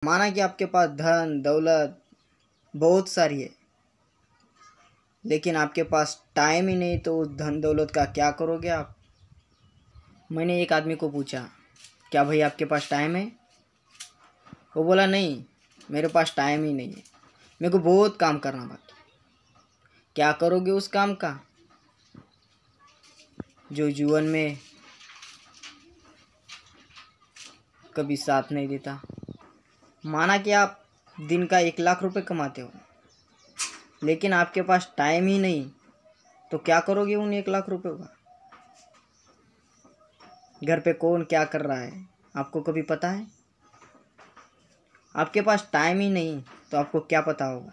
माना कि आपके पास धन दौलत बहुत सारी है, लेकिन आपके पास टाइम ही नहीं, तो उस धन दौलत का क्या करोगे आप? मैंने एक आदमी को पूछा, क्या भाई आपके पास टाइम है? वो बोला नहीं, मेरे पास टाइम ही नहीं है, मेरे को बहुत काम करना बाकी। क्या करोगे उस काम का जो जीवन में कभी साथ नहीं देता? माना कि आप दिन का 1 लाख रुपए कमाते हो, लेकिन आपके पास टाइम ही नहीं, तो क्या करोगे उन 1 लाख रुपयों का? घर पे कौन क्या कर रहा है आपको कभी पता है? आपके पास टाइम ही नहीं तो आपको क्या पता होगा?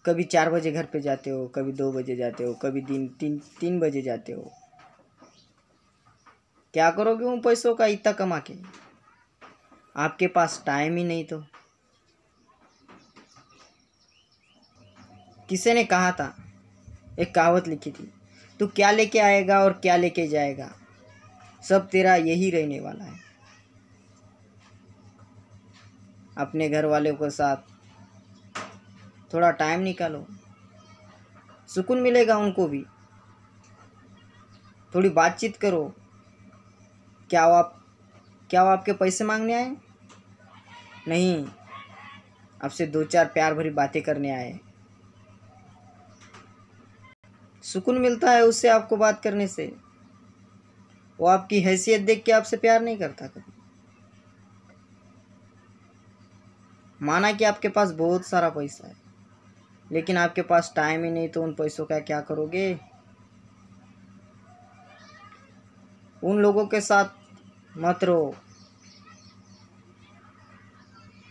कभी 4 बजे घर पे जाते हो, कभी 2 बजे जाते हो, कभी दिन 3 बजे जाते हो। क्या करोगे उन पैसों का इतना कमा के? आपके पास टाइम ही नहीं तो। किसी ने कहा था, एक कहावत लिखी थी, तू क्या लेके आएगा और क्या लेके जाएगा, सब तेरा यही रहने वाला है। अपने घर वालों के साथ थोड़ा टाइम निकालो, सुकून मिलेगा उनको भी। थोड़ी बातचीत करो। क्या वो आपके पैसे मांगने आए? नहीं, आपसे 2-4 प्यार भरी बातें करने आए। सुकून मिलता है उससे, आपको बात करने से। वो आपकी हैसियत देख के आपसे प्यार नहीं करता कभी। माना कि आपके पास बहुत सारा पैसा है, लेकिन आपके पास टाइम ही नहीं, तो उन पैसों का क्या करोगे? उन लोगों के साथ मत रहो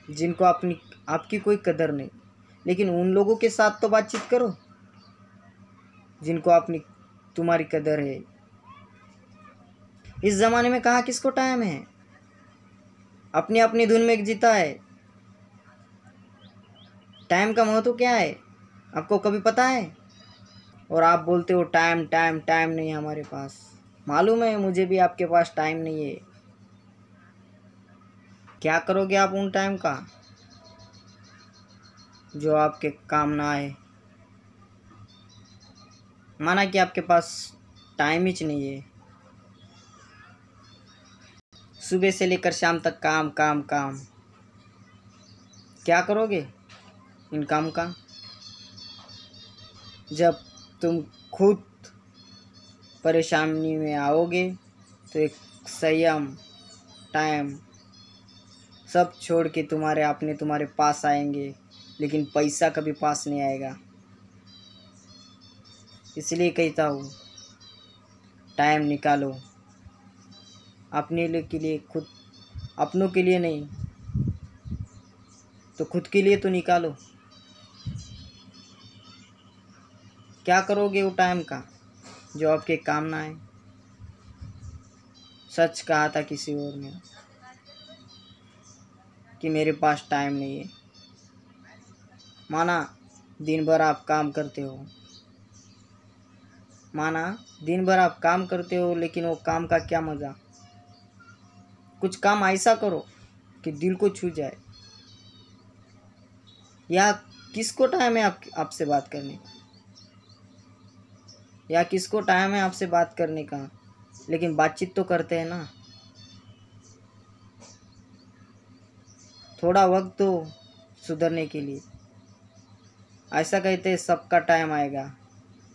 जिनको आपकी कोई कदर नहीं, लेकिन उन लोगों के साथ तो बातचीत करो जिनको तुम्हारी कदर है। इस ज़माने में कहाँ किसको टाइम है? अपनी अपनी धुन में जीता है। टाइम का महत्व क्या है आपको कभी पता है? और आप बोलते हो टाइम टाइम टाइम नहीं है हमारे पास। मालूम है मुझे भी आपके पास टाइम नहीं है। क्या करोगे आप उन टाइम का जो आपके काम ना आए? माना कि आपके पास टाइम ही नहीं है, सुबह से लेकर शाम तक काम काम काम। क्या करोगे इन काम का? जब तुम खुद परेशानी में आओगे तो एक संयम टाइम सब छोड़ के तुम्हारे पास आएंगे, लेकिन पैसा कभी पास नहीं आएगा। इसलिए कहता हूँ, टाइम निकालो अपने लिए के लिए, खुद अपनों के लिए नहीं तो खुद के लिए तो निकालो। क्या करोगे वो टाइम का जो आपके काम ना आए? सच कहा था किसी और ने कि मेरे पास टाइम नहीं है। माना दिन भर आप काम करते हो, लेकिन वो काम का क्या मज़ा? कुछ काम ऐसा करो कि दिल को छू जाए। या किसको टाइम है आपसे बात करने का? लेकिन बातचीत तो करते हैं ना। थोड़ा वक्त दो सुधरने के लिए। ऐसा कहते हैं सबका टाइम आएगा,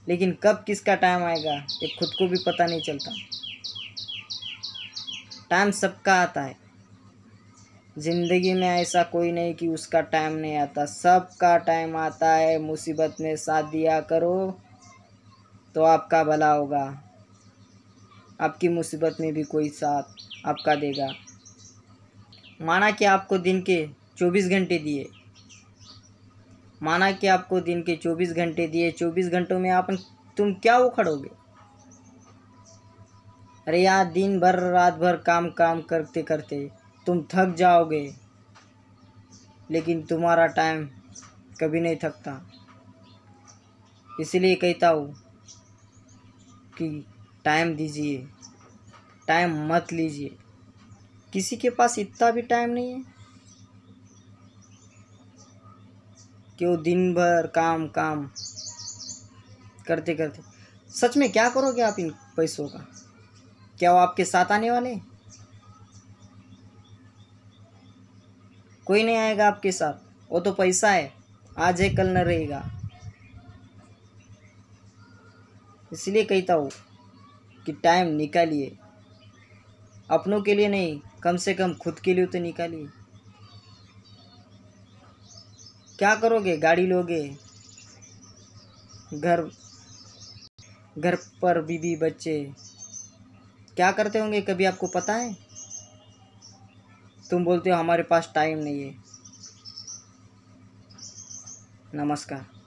लेकिन कब किसका टाइम आएगा ये खुद को भी पता नहीं चलता। टाइम सबका आता है। ज़िंदगी में ऐसा कोई नहीं कि उसका टाइम नहीं आता, सबका टाइम आता है। मुसीबत में साथ दिया करो तो आपका भला होगा। आपकी मुसीबत में भी कोई साथ आपका देगा। माना कि आपको दिन के 24 घंटे दिए, 24 घंटों में तुम क्या उखड़ोगे? अरे यार, दिन भर रात भर काम काम करते करते तुम थक जाओगे, लेकिन तुम्हारा टाइम कभी नहीं थकता। इसलिए कहता हूँ कि टाइम दीजिए, टाइम मत लीजिए। किसी के पास इतना भी टाइम नहीं है कि वो दिन भर काम काम करते करते। सच में क्या करोगे आप इन पैसों का? क्या वो आपके साथ आने वाले? कोई नहीं आएगा आपके साथ। वो तो पैसा है, आज है कल न रहेगा। इसलिए कहता हूँ कि टाइम निकालिए, अपनों के लिए नहीं, कम से कम खुद के लिए तो निकालिए। क्या करोगे? गाड़ी लोगे, घर घर पर बीवी बच्चे क्या करते होंगे कभी आपको पता है? तुम बोलते हो हमारे पास टाइम नहीं है। नमस्कार।